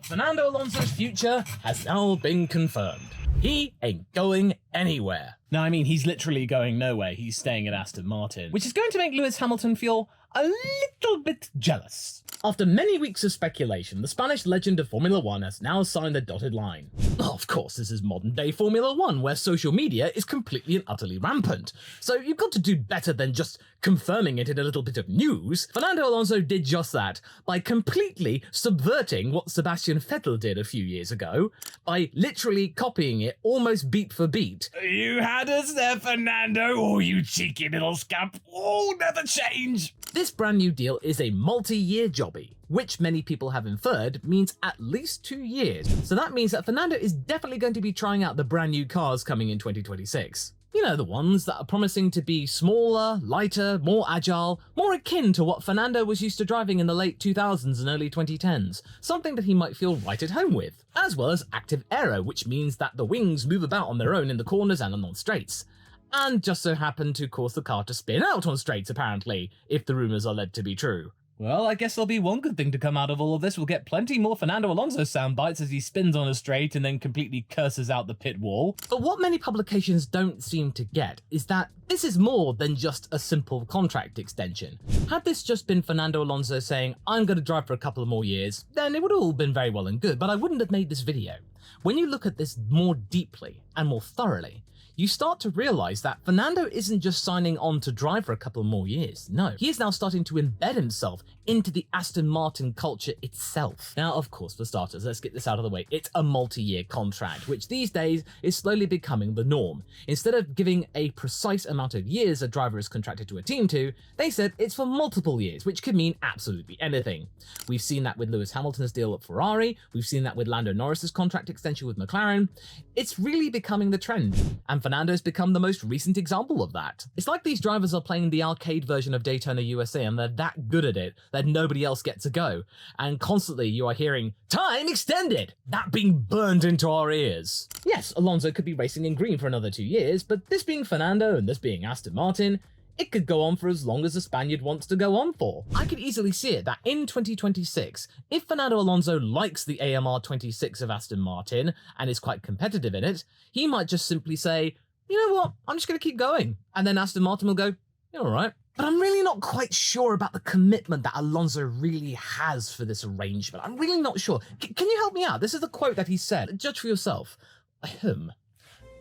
Fernando Alonso's future has now been confirmed. He ain't going anywhere. No, I mean, he's literally going nowhere. He's staying at Aston Martin, which is going to make Lewis Hamilton feel a little bit jealous. After many weeks of speculation, the Spanish legend of Formula One has now signed the dotted line. Of course, this is modern day Formula One, where social media is completely and utterly rampant. So you've got to do better than just confirming it in a little bit of news. Fernando Alonso did just that by completely subverting what Sebastian Vettel did a few years ago, by literally copying it almost beat for beat. You had us there, Fernando. Oh, you cheeky little scamp. Oh, never change. This brand new deal is a multi-year jobby, which many people have inferred means at least 2 years. So that means that Fernando is definitely going to be trying out the brand new cars coming in 2026. You know, the ones that are promising to be smaller, lighter, more agile, more akin to what Fernando was used to driving in the late 2000s and early 2010s, something that he might feel right at home with, as well as active aero, which means that the wings move about on their own in the corners and on straights. And just so happen to cause the car to spin out on straights, apparently, if the rumours are led to be true. Well, I guess there'll be one good thing to come out of all of this. We'll get plenty more Fernando Alonso sound bites as he spins on a straight and then completely curses out the pit wall. But what many publications don't seem to get is that this is more than just a simple contract extension. Had this just been Fernando Alonso saying, I'm going to drive for a couple of more years, then it would have all been very well and good, but I wouldn't have made this video. When you look at this more deeply and more thoroughly, you start to realize that Fernando isn't just signing on to drive for a couple more years. No, he is now starting to embed himself into the Aston Martin culture itself. Now, of course, for starters, let's get this out of the way. It's a multi-year contract, which these days is slowly becoming the norm. Instead of giving a precise amount of years a driver is contracted to a team to, they said it's for multiple years, which could mean absolutely anything. We've seen that with Lewis Hamilton's deal at Ferrari. We've seen that with Lando Norris's contract extension with McLaren. It's really becoming the trend, and Fernando's become the most recent example of that. It's like these drivers are playing the arcade version of Daytona USA and they're that good at it that nobody else gets a go. And constantly you are hearing, time extended, that being burned into our ears. Yes, Alonso could be racing in green for another 2 years, but this being Fernando and this being Aston Martin, it could go on for as long as the Spaniard wants to go on for. I could easily see it that in 2026, if Fernando Alonso likes the AMR 26 of Aston Martin and is quite competitive in it, he might just simply say, you know what, I'm just going to keep going. And then Aston Martin will go, you're all right. But I'm really not quite sure about the commitment that Alonso really has for this arrangement. I'm really not sure. Can you help me out? This is the quote that he said. Judge for yourself.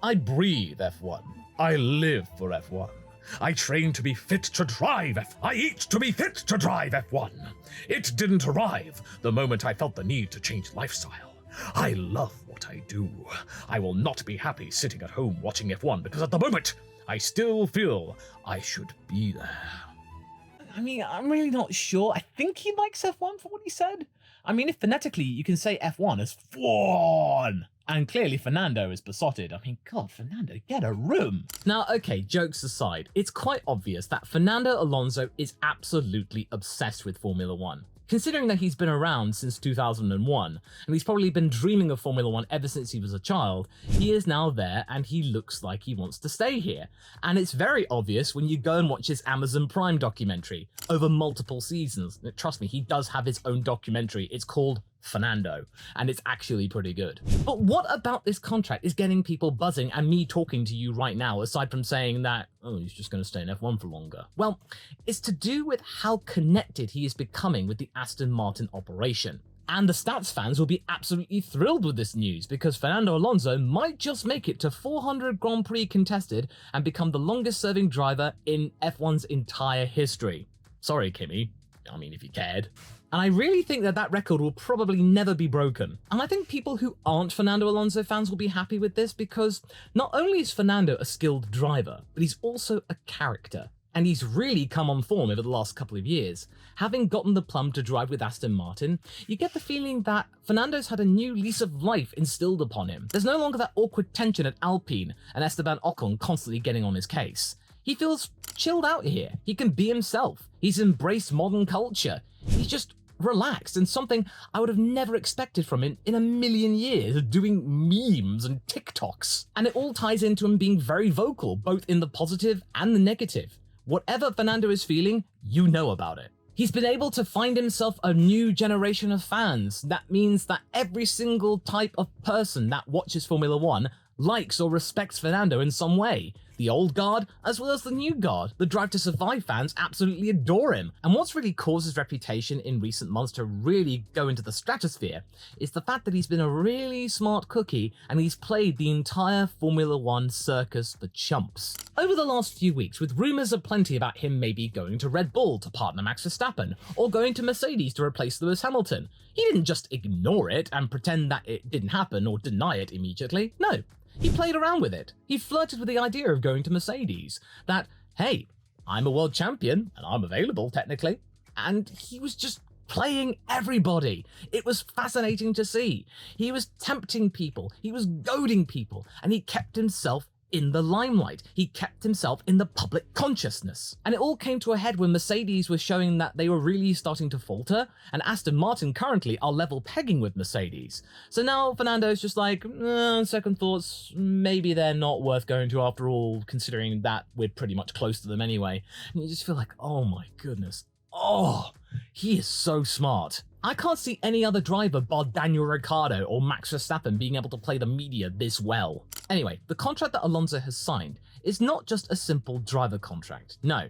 I breathe F1. I live for F1. I train to be fit to drive F1. I eat to be fit to drive F1. It didn't arrive the moment I felt the need to change lifestyle. I love what I do. I will not be happy sitting at home watching F1 because at the moment, I still feel I should be there. I mean, I'm really not sure. I think he likes F1 for what he said. I mean, if phonetically you can say F1 as F1, and clearly Fernando is besotted. I mean, God, Fernando, get a room. Now, okay, jokes aside, it's quite obvious that Fernando Alonso is absolutely obsessed with Formula One. Considering that he's been around since 2001, and he's probably been dreaming of Formula One ever since he was a child, he is now there and he looks like he wants to stay here. And it's very obvious when you go and watch his Amazon Prime documentary over multiple seasons. Trust me, he does have his own documentary. It's called Fernando, and it's actually pretty good. But what about this contract is getting people buzzing and me talking to you right now, aside from saying that, oh, he's just going to stay in F1 for longer? Well, it's to do with how connected he is becoming with the Aston Martin operation. And the stats fans will be absolutely thrilled with this news because Fernando Alonso might just make it to 400 Grand Prix contested and become the longest serving driver in F1's entire history. Sorry, Kimi. I mean, if you cared. And I really think that that record will probably never be broken. And I think people who aren't Fernando Alonso fans will be happy with this because not only is Fernando a skilled driver, but he's also a character. And he's really come on form over the last couple of years. Having gotten the plum to drive with Aston Martin, you get the feeling that Fernando's had a new lease of life instilled upon him. There's no longer that awkward tension at Alpine and Esteban Ocon constantly getting on his case. He feels chilled out here. He can be himself. He's embraced modern culture. He's just relaxed, and something I would have never expected from him in a million years, doing memes and TikToks. And it all ties into him being very vocal, both in the positive and the negative. Whatever Fernando is feeling, you know about it. He's been able to find himself a new generation of fans. That means that every single type of person that watches Formula One likes or respects Fernando in some way. The old guard, as well as the new guard. The Drive to Survive fans absolutely adore him. And what's really caused his reputation in recent months to really go into the stratosphere is the fact that he's been a really smart cookie and he's played the entire Formula One circus for chumps. Over the last few weeks, with rumours aplenty about him maybe going to Red Bull to partner Max Verstappen, or going to Mercedes to replace Lewis Hamilton, he didn't just ignore it and pretend that it didn't happen or deny it immediately. No. He played around with it. He flirted with the idea of going to Mercedes. That, hey, I'm a world champion, and I'm available, technically. And he was just playing everybody. It was fascinating to see. He was tempting people, he was goading people, and he kept himself in the limelight. He kept himself in the public consciousness. And it all came to a head when Mercedes was showing that they were really starting to falter, and Aston Martin currently are level pegging with Mercedes. So now Fernando's just like, on second thoughts, maybe they're not worth going to after all, considering that we're pretty much close to them anyway. And you just feel like, oh my goodness. Oh, he is so smart. I can't see any other driver bar Daniel Ricciardo or Max Verstappen being able to play the media this well. Anyway, the contract that Alonso has signed is not just a simple driver contract. No,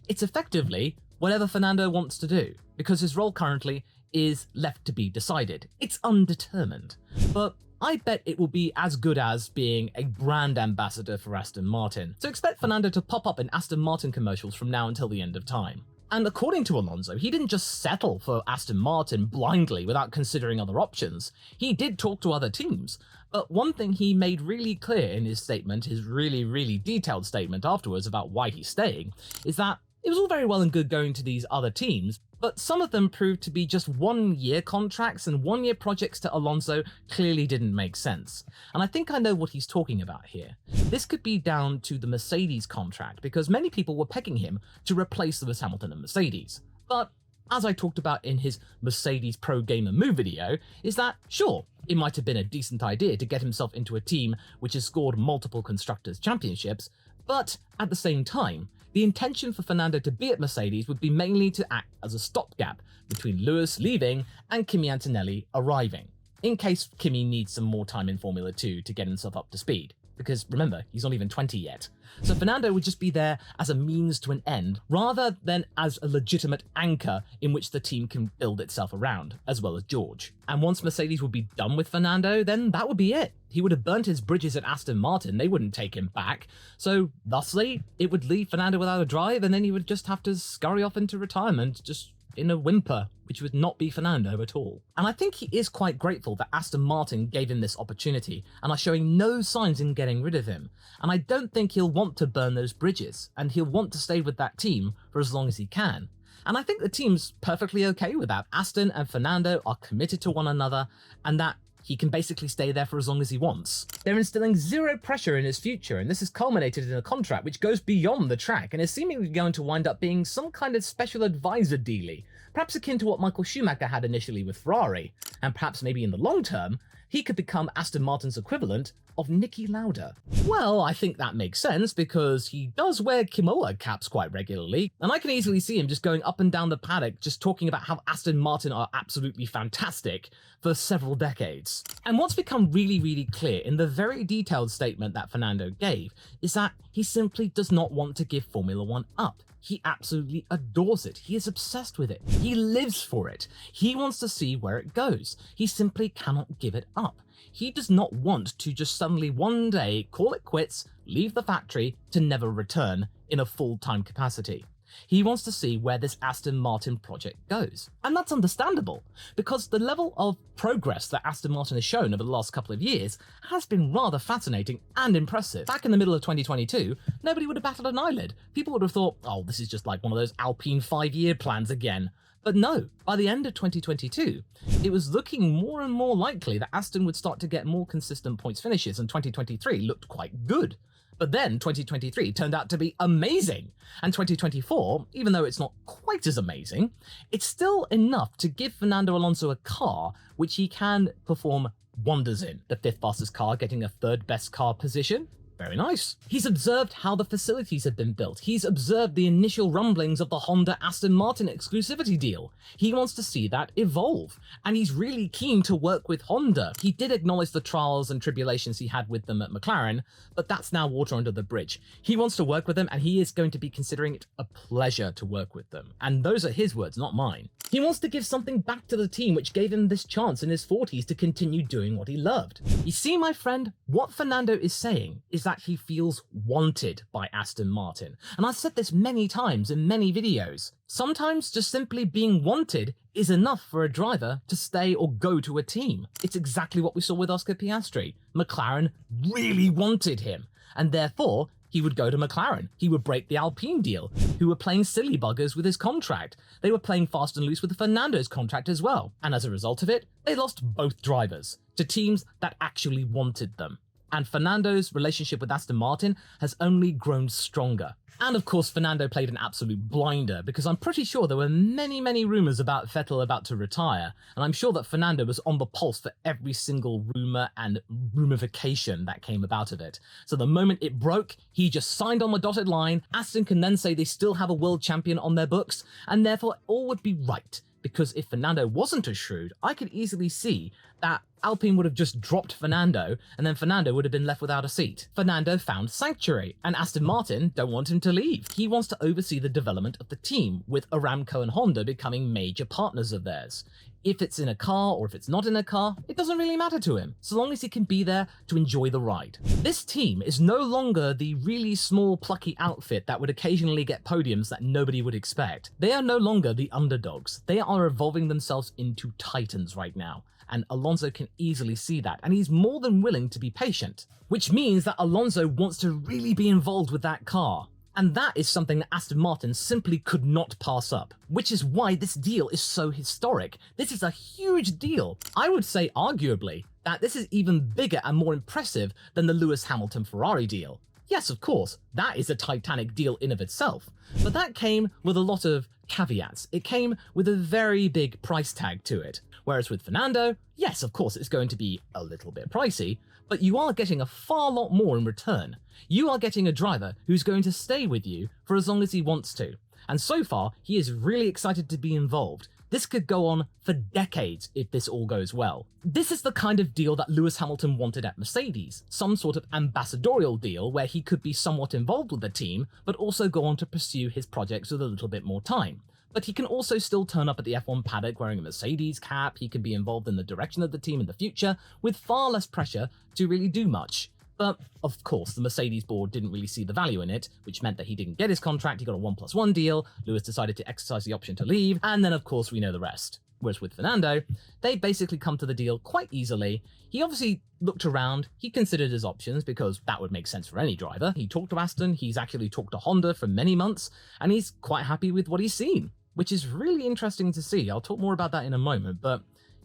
it's effectively whatever Fernando wants to do, because his role currently is left to be decided. It's undetermined. But I bet it will be as good as being a brand ambassador for Aston Martin. So expect Fernando to pop up in Aston Martin commercials from now until the end of time. And according to Alonso, he didn't just settle for Aston Martin blindly without considering other options. He did talk to other teams, but one thing he made really clear in his statement, his really detailed statement afterwards about why he's staying, is that it was all very well and good going to these other teams, but some of them proved to be just one-year contracts, and one-year projects to Alonso clearly didn't make sense. And I think I know what he's talking about here. This could be down to the Mercedes contract, because many people were pegging him to replace Lewis Hamilton and Mercedes. But as I talked about in his Mercedes Pro Gamer Move video, is that, sure, it might have been a decent idea to get himself into a team which has scored multiple Constructors' Championships, but at the same time, the intention for Fernando to be at Mercedes would be mainly to act as a stopgap between Lewis leaving and Kimi Antonelli arriving, in case Kimi needs some more time in Formula 2 to get himself up to speed. Because remember, he's not even 20 yet. So Fernando would just be there as a means to an end, rather than as a legitimate anchor in which the team can build itself around, as well as George. And once Mercedes would be done with Fernando, then that would be it. He would have burnt his bridges at Aston Martin, they wouldn't take him back. So thusly, it would leave Fernando without a drive, and then he would just have to scurry off into retirement, just in a whimper, which would not be Fernando at all. And I think he is quite grateful that Aston Martin gave him this opportunity and are showing no signs in getting rid of him. And I don't think he'll want to burn those bridges, and he'll want to stay with that team for as long as he can. And I think the team's perfectly okay with that. Aston and Fernando are committed to one another, and that he can basically stay there for as long as he wants. They're instilling zero pressure in his future, and this is culminated in a contract which goes beyond the track and is seemingly going to wind up being some kind of special advisor dealie, perhaps akin to what Michael Schumacher had initially with Ferrari, and perhaps maybe in the long term, he could become Aston Martin's equivalent of Niki Lauda. Well, I think that makes sense because he does wear kimono caps quite regularly, and I can easily see him just going up and down the paddock just talking about how Aston Martin are absolutely fantastic for several decades. And what's become really clear in the very detailed statement that Fernando gave is that he simply does not want to give Formula One up. He absolutely adores it. He is obsessed with it. He lives for it. He wants to see where it goes. He simply cannot give it up. He does not want to just suddenly one day call it quits, leave the factory to never return in a full-time capacity. He wants to see where this Aston Martin project goes. And that's understandable, because the level of progress that Aston Martin has shown over the last couple of years has been rather fascinating and impressive. Back in the middle of 2022, nobody would have batted an eyelid. People would have thought, oh, this is just like one of those Alpine 5-year plans again. But no, by the end of 2022, it was looking more and more likely that Aston would start to get more consistent points finishes, and 2023 looked quite good. But then 2023 turned out to be amazing, and 2024, even though it's not quite as amazing, it's still enough to give Fernando Alonso a car which he can perform wonders in. The 5th fastest car getting a 3rd best car position, Very nice. He's observed how the facilities have been built. He's observed the initial rumblings of the Honda-Aston Martin exclusivity deal. He wants to see that evolve, and he's really keen to work with Honda. He did acknowledge the trials and tribulations he had with them at McLaren, but that's now water under the bridge. He wants to work with them, and he is going to be considering it a pleasure to work with them. And those are his words, not mine. He wants to give something back to the team which gave him this chance in his 40s to continue doing what he loved. You see, my friend, what Fernando is saying is that he feels wanted by Aston Martin. And I've said this many times in many videos. Sometimes just simply being wanted is enough for a driver to stay or go to a team. It's exactly what we saw with Oscar Piastri. McLaren really wanted him, and therefore he would go to McLaren. He would break the Alpine deal, who were playing silly buggers with his contract. They were playing fast and loose with Fernando's contract as well. And as a result of it, they lost both drivers to teams that actually wanted them. And Fernando's relationship with Aston Martin has only grown stronger. And of course, Fernando played an absolute blinder, because I'm pretty sure there were many rumours about Vettel about to retire, and I'm sure that Fernando was on the pulse for every single rumour and rumourification that came about of it. So the moment it broke, he just signed on the dotted line. Aston can then say they still have a world champion on their books, and therefore all would be right. Because if Fernando wasn't as shrewd, I could easily see that Alpine would have just dropped Fernando, and then Fernando would have been left without a seat. Fernando found sanctuary, and Aston Martin don't want him to leave. He wants to oversee the development of the team, with Aramco and Honda becoming major partners of theirs. If it's in a car or if it's not in a car, it doesn't really matter to him, so long as he can be there to enjoy the ride. This team is no longer the really small, plucky outfit that would occasionally get podiums that nobody would expect. They are no longer the underdogs. They are evolving themselves into titans right now, and Alonso can easily see that, and he's more than willing to be patient. Which means that Alonso wants to really be involved with that car. And that is something that Aston Martin simply could not pass up, which is why this deal is so historic. This is a huge deal. I would say, arguably, that this is even bigger and more impressive than the Lewis Hamilton Ferrari deal. Yes, of course, that is a titanic deal in of itself, but that came with a lot of caveats. It came with a very big price tag to it. Whereas with Fernando, yes, of course, it's going to be a little bit pricey, but you are getting a far lot more in return. You are getting a driver who's going to stay with you for as long as he wants to. And so far, he is really excited to be involved. This could go on for decades if this all goes well. This is the kind of deal that Lewis Hamilton wanted at Mercedes, some sort of ambassadorial deal where he could be somewhat involved with the team, but also go on to pursue his projects with a little bit more time. But he can also still turn up at the F1 paddock wearing a Mercedes cap. He can be involved in the direction of the team in the future with far less pressure to really do much. But, of course, the Mercedes board didn't really see the value in it, which meant that he didn't get his contract, he got a 1+1 deal, Lewis decided to exercise the option to leave, and then, of course, we know the rest. Whereas with Fernando, they basically come to the deal quite easily. He obviously looked around, he considered his options, because that would make sense for any driver. He talked to Aston, he's actually talked to Honda for many months, and he's quite happy with what he's seen, which is really interesting to see. I'll talk more about that in a moment, but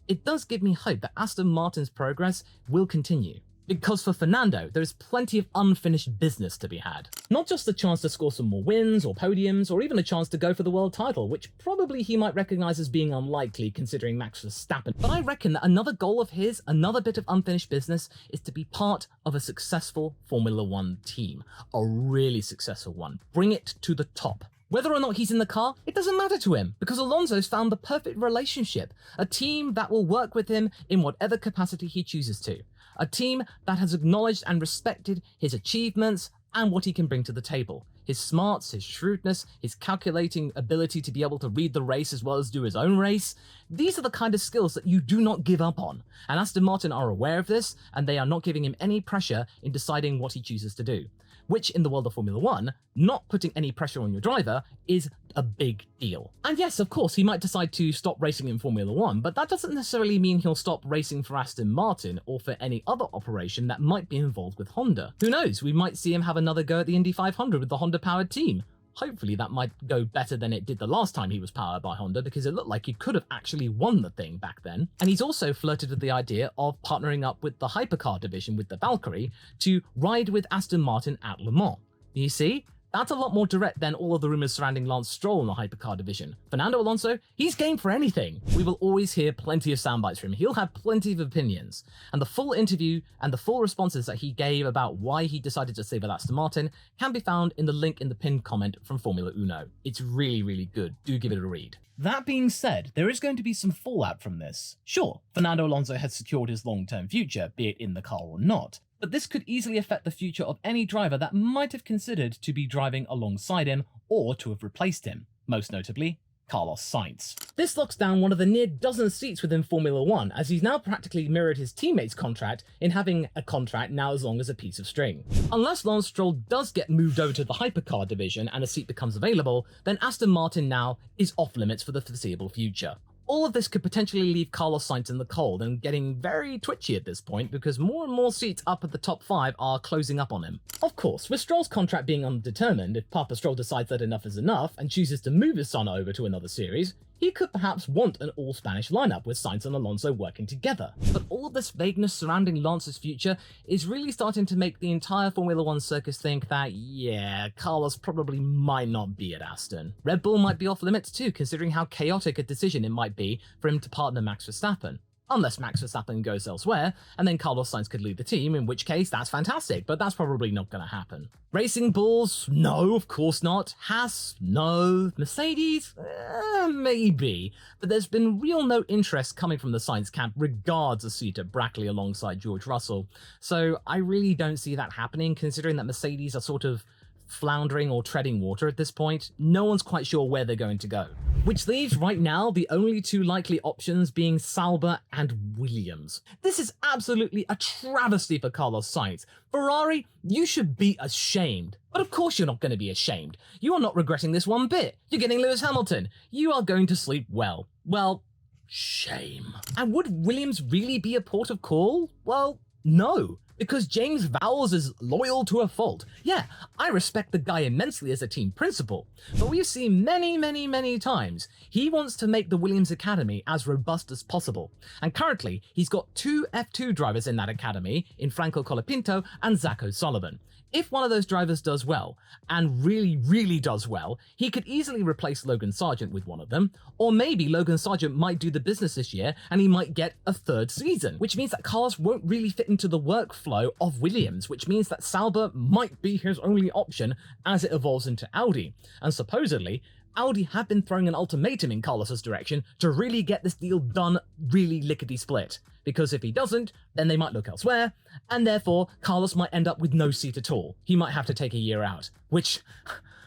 it does give me hope that Aston Martin's progress will continue. Because for Fernando, there is plenty of unfinished business to be had. Not just the chance to score some more wins or podiums, or even a chance to go for the world title, which probably he might recognise as being unlikely considering Max Verstappen. But I reckon that another goal of his, another bit of unfinished business, is to be part of a successful Formula One team. A really successful one. Bring it to the top. Whether or not he's in the car, it doesn't matter to him, because Alonso's found the perfect relationship. A team that will work with him in whatever capacity he chooses to. A team that has acknowledged and respected his achievements and what he can bring to the table. His smarts, his shrewdness, his calculating ability to be able to read the race as well as do his own race. These are the kind of skills that you do not give up on. And Aston Martin are aware of this, and they are not giving him any pressure in deciding what he chooses to do. Which, in the world of Formula One, not putting any pressure on your driver is a big deal. And yes, of course, he might decide to stop racing in Formula One, but that doesn't necessarily mean he'll stop racing for Aston Martin or for any other operation that might be involved with Honda. Who knows, we might see him have another go at the Indy 500 with the Honda-powered team. Hopefully that might go better than it did the last time he was powered by Honda, because it looked like he could have actually won the thing back then. And he's also flirted with the idea of partnering up with the hypercar division with the Valkyrie to ride with Aston Martin at Le Mans. You see, That's a lot more direct than all of the rumors surrounding Lance Stroll in the hypercar division. Fernando Alonso, he's game for anything. We will always hear plenty of soundbites from him. He'll have plenty of opinions. And the full interview and the full responses that he gave about why he decided to stay with Aston Martin can be found in the link in the pinned comment from Formula Uno. It's really, really good. Do give it a read. That being said, there is going to be some fallout from this. Sure, Fernando Alonso has secured his long-term future, be it in the car or not, but this could easily affect the future of any driver that might have considered to be driving alongside him or to have replaced him, most notably Carlos Sainz. This locks down one of the near dozen seats within Formula 1, as he's now practically mirrored his teammate's contract in having a contract now as long as a piece of string. Unless Lance Stroll does get moved over to the hypercar division and a seat becomes available, then Aston Martin now is off limits for the foreseeable future. All of this could potentially leave Carlos Sainz in the cold and getting very twitchy at this point because more and more seats up at the top 5 are closing up on him. Of course, with Stroll's contract being undetermined, if Papa Stroll decides that enough is enough and chooses to move his son over to another series, he could perhaps want an all-Spanish lineup with Sainz and Alonso working together. But all of this vagueness surrounding Lance's future is really starting to make the entire Formula 1 circus think that, yeah, Carlos probably might not be at Aston. Red Bull might be off limits too, considering how chaotic a decision it might be for him to partner Max Verstappen. Unless Max Verstappen goes elsewhere, and then Carlos Sainz could lead the team, in which case that's fantastic, but that's probably not going to happen. Racing Bulls? No, of course not. Haas? No. Mercedes? Maybe. But there's been real no interest coming from the Sainz camp regards a seat at Brackley alongside George Russell, so I really don't see that happening, considering that Mercedes are sort of floundering or treading water at this point. No one's quite sure where they're going to go. Which leaves right now the only two likely options being Sauber and Williams. This is absolutely a travesty for Carlos Sainz. Ferrari, you should be ashamed. But of course you're not going to be ashamed. You are not regretting this one bit. You're getting Lewis Hamilton. You are going to sleep well. Well, shame. And would Williams really be a port of call? Well, no. Because James Vowles is loyal to a fault. Yeah, I respect the guy immensely as a team principal, but we've seen many times he wants to make the Williams Academy as robust as possible. And currently, he's got 2 F2 drivers in that academy, in Franco Colapinto and Zach O'Sullivan. If one of those drivers does well, and really does well, he could easily replace Logan Sargent with one of them, or maybe Logan Sargent might do the business this year and he might get a 3rd season, which means that Carlos won't really fit into the workflow of Williams, which means that Sauber might be his only option as it evolves into Audi. And supposedly, Audi have been throwing an ultimatum in Carlos's direction to really get this deal done really lickety-split. Because if he doesn't, then they might look elsewhere, and therefore Carlos might end up with no seat at all. He might have to take a year out, which,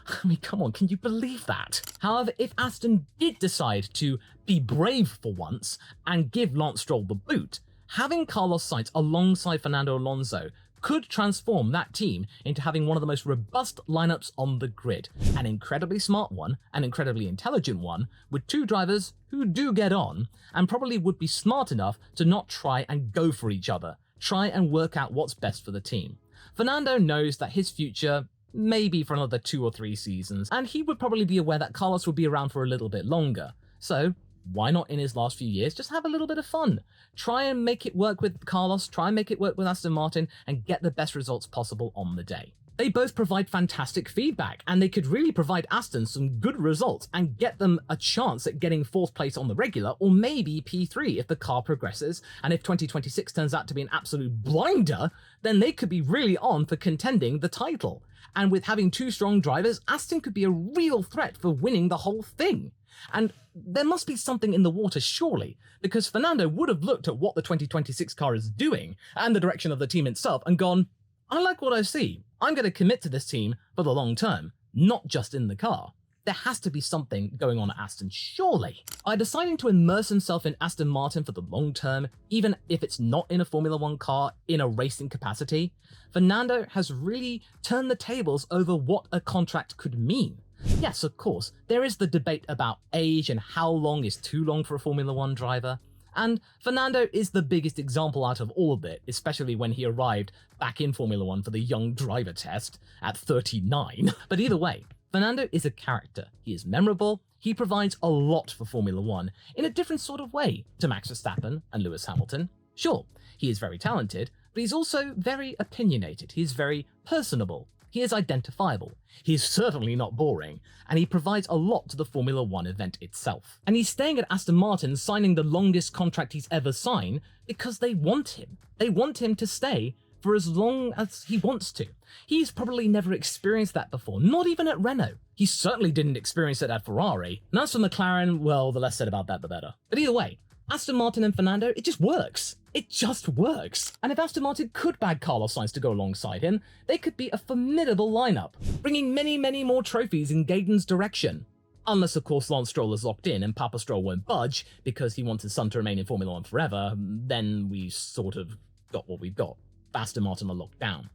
I mean, come on, can you believe that? However, if Aston did decide to be brave for once and give Lance Stroll the boot, having Carlos Sainz alongside Fernando Alonso could transform that team into having one of the most robust lineups on the grid. An incredibly smart one, an incredibly intelligent one, with 2 drivers who do get on, and probably would be smart enough to not try and go for each other, try and work out what's best for the team. Fernando knows that his future may be for another 2 or 3 seasons, and he would probably be aware that Carlos would be around for a little bit longer. So why not in his last few years just have a little bit of fun? Try and make it work with Carlos, try and make it work with Aston Martin, and get the best results possible on the day. They both provide fantastic feedback, and they could really provide Aston some good results and get them a chance at getting 4th place on the regular, or maybe P3 if the car progresses, and if 2026 turns out to be an absolute blinder, then they could be really on for contending the title. And with having 2 strong drivers, Aston could be a real threat for winning the whole thing. And there must be something in the water, surely, because Fernando would have looked at what the 2026 car is doing and the direction of the team itself and gone, I like what I see. I'm going to commit to this team for the long term, not just in the car. There has to be something going on at Aston, surely. By deciding to immerse himself in Aston Martin for the long term, even if it's not in a Formula 1 car in a racing capacity, Fernando has really turned the tables over what a contract could mean. Yes, of course, there is the debate about age and how long is too long for a Formula 1 driver, and Fernando is the biggest example out of all of it, especially when he arrived back in Formula 1 for the young driver test at 39. But either way, Fernando is a character. He is memorable, he provides a lot for Formula 1 in a different sort of way to Max Verstappen and Lewis Hamilton. Sure, he is very talented, but he's also very opinionated, he is very personable. He is identifiable, he is certainly not boring, and he provides a lot to the Formula 1 event itself. And he's staying at Aston Martin, signing the longest contract he's ever signed, because they want him. They want him to stay for as long as he wants to. He's probably never experienced that before, not even at Renault. He certainly didn't experience it at Ferrari. And as for McLaren, well, the less said about that, the better. But either way, Aston Martin and Fernando, it just works. It just works. And if Aston Martin could bag Carlos Sainz to go alongside him, they could be a formidable lineup, bringing many, many more trophies in Gaydon's direction. Unless, of course, Lance Stroll is locked in and Papa Stroll won't budge because he wants his son to remain in Formula 1 forever, then we sort of got what we've got. Aston Martin are locked down.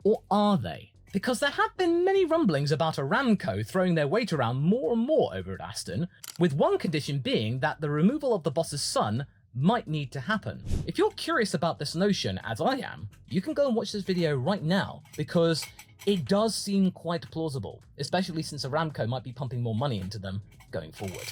Or are they? Because there have been many rumblings about Aramco throwing their weight around more and more over at Aston, with one condition being that the removal of the boss's son might need to happen. If you're curious about this notion, as I am, you can go and watch this video right now, because it does seem quite plausible, especially since Aramco might be pumping more money into them going forward.